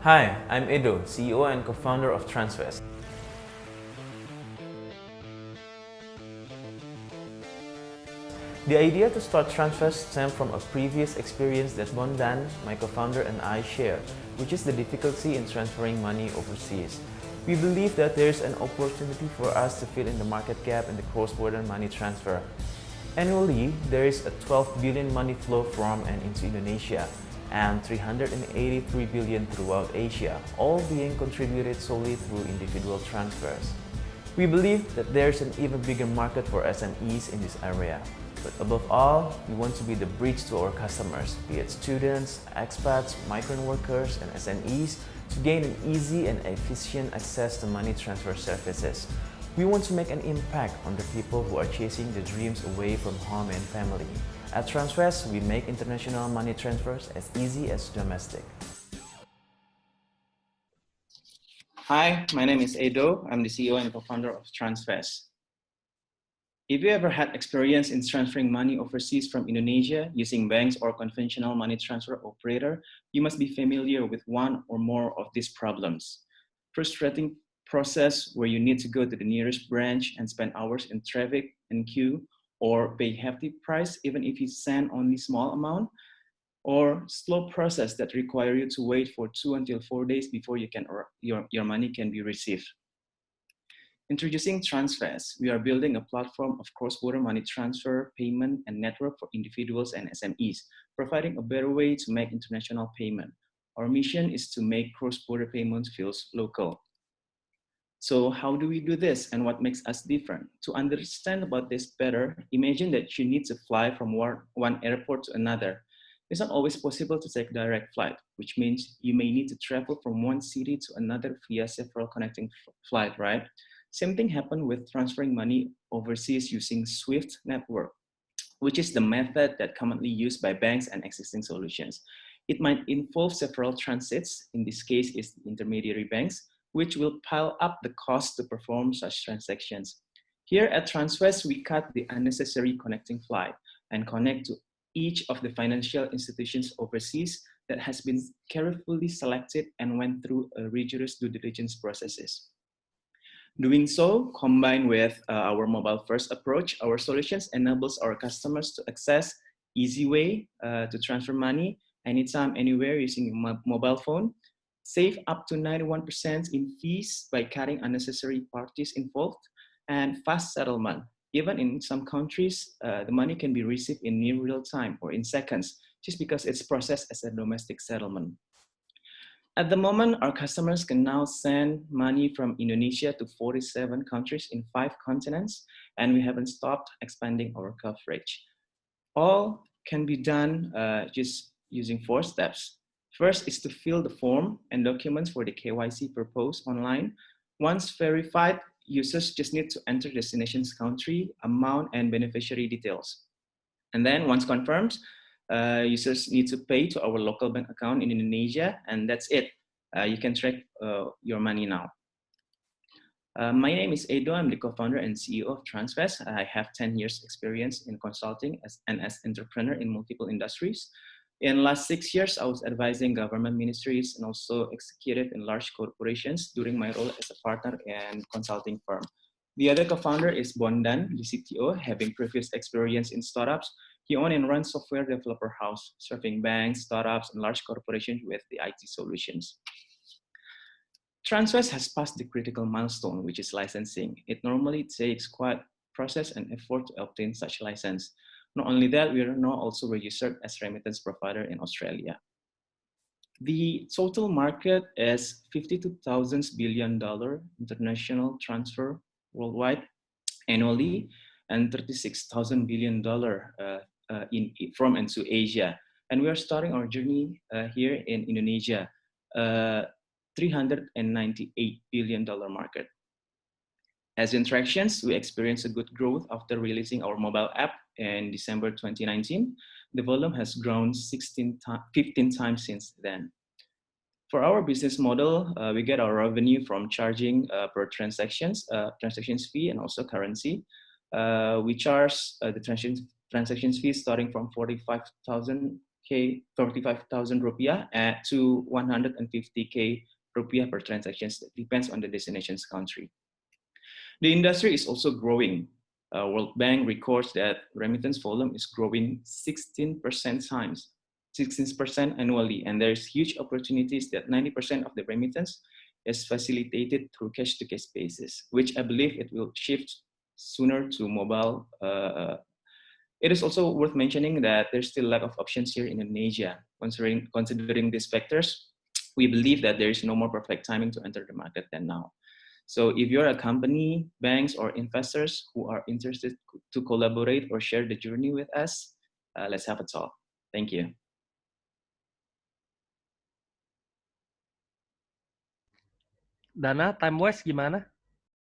Hi, I'm Edo, CEO and co-founder of Transfez. The idea to start Transfez stemmed from a previous experience that Bondan, my co-founder, and I share, which is the difficulty in transferring money overseas. We believe that there is an opportunity for us to fill in the market gap in the cross-border money transfer. Annually, there is a 12 billion money flow from and into Indonesia, and 383 billion throughout Asia, all being contributed solely through individual transfers. We believe that there's an even bigger market for SMEs in this area. But above all, we want to be the bridge to our customers, be it students, expats, migrant workers, and SMEs, to gain an easy and efficient access to money transfer services. We want to make an impact on the people who are chasing their dreams away from home and family. At Transfez, we make international money transfers as easy as domestic. Hi, my name is Edo. I'm the CEO and co-founder of Transfez. If you ever had experience in transferring money overseas from Indonesia using banks or conventional money transfer operator, you must be familiar with one or more of these problems. Frustrating process where you need to go to the nearest branch and spend hours in traffic and queue, or pay hefty price even if you send only small amount, or slow process that require you to wait for 2 until 4 days before your money can be received. Introducing Transfez, we are building a platform of cross-border money transfer, payment, and network for individuals and SMEs, providing a better way to make international payment. Our mission is to make cross-border payments feel local. So how do we do this and what makes us different? To understand about this better, imagine that you need to fly from one airport to another. It's not always possible to take direct flight, which means you may need to travel from one city to another via several connecting flights, right? Same thing happened with transferring money overseas using SWIFT network, which is the method that commonly used by banks and existing solutions. It might involve several transits, in this case is intermediary banks, which will pile up the cost to perform such transactions. Here at Transfez, we cut the unnecessary connecting flight and connect to each of the financial institutions overseas that has been carefully selected and went through a rigorous due diligence processes. Doing so, combined with our mobile-first approach, our solutions enables our customers to access easy way to transfer money anytime, anywhere using a mobile phone, save up to 91% in fees by cutting unnecessary parties involved, and fast settlement. Even in some countries, the money can be received in near real time or in seconds, just because it's processed as a domestic settlement. At the moment, our customers can now send money from Indonesia to 47 countries in 5 continents, and we haven't stopped expanding our coverage. All can be done just using 4 steps. First is to fill the form and documents for the KYC purpose online. Once verified, users just need to enter destination's country, amount, and beneficiary details. And then once confirmed, users need to pay to our local bank account in Indonesia, and that's it. You can track your money now. My name is Edo. I'm the co-founder and CEO of Transfez. I have 10 years experience in consulting and as entrepreneur in multiple industries. In the last 6 years, I was advising government ministries and also executive in large corporations during my role as a partner and consulting firm. The other co-founder is Bondan, the CTO, having previous experience in startups. He owns and runs software developer house, serving banks, startups, and large corporations with the IT solutions. Transfez has passed the critical milestone, which is licensing. It normally takes quite process and effort to obtain such license. Not only that, we are now also registered as remittance provider in Australia. The total market is $52,000 billion international transfer worldwide annually, and $36,000 billion from and to Asia. And we are starting our journey here in Indonesia, $398 billion market. As interactions, we experienced a good growth after releasing our mobile app in December 2019. The volume has grown 15 times since then. For our business model, we get our revenue from charging per transactions fee and also currency. We charge the transactions fee starting from 45,000 35,000 rupiah to 150k rupiah per transaction. That depends on the destination's country. The industry is also growing. World Bank records that remittance volume is growing 16% times, 16% annually, and there's huge opportunities that 90% of the remittance is facilitated through cash-to-cash basis, which I believe it will shift sooner to mobile. It is also worth mentioning that there's still a lack of options here in Indonesia. Considering these factors, we believe that there is no more perfect timing to enter the market than now. So if you're a company, banks, or investors who are interested to collaborate or share the journey with us, let's have a talk. Thank you. Dana, time wise gimana?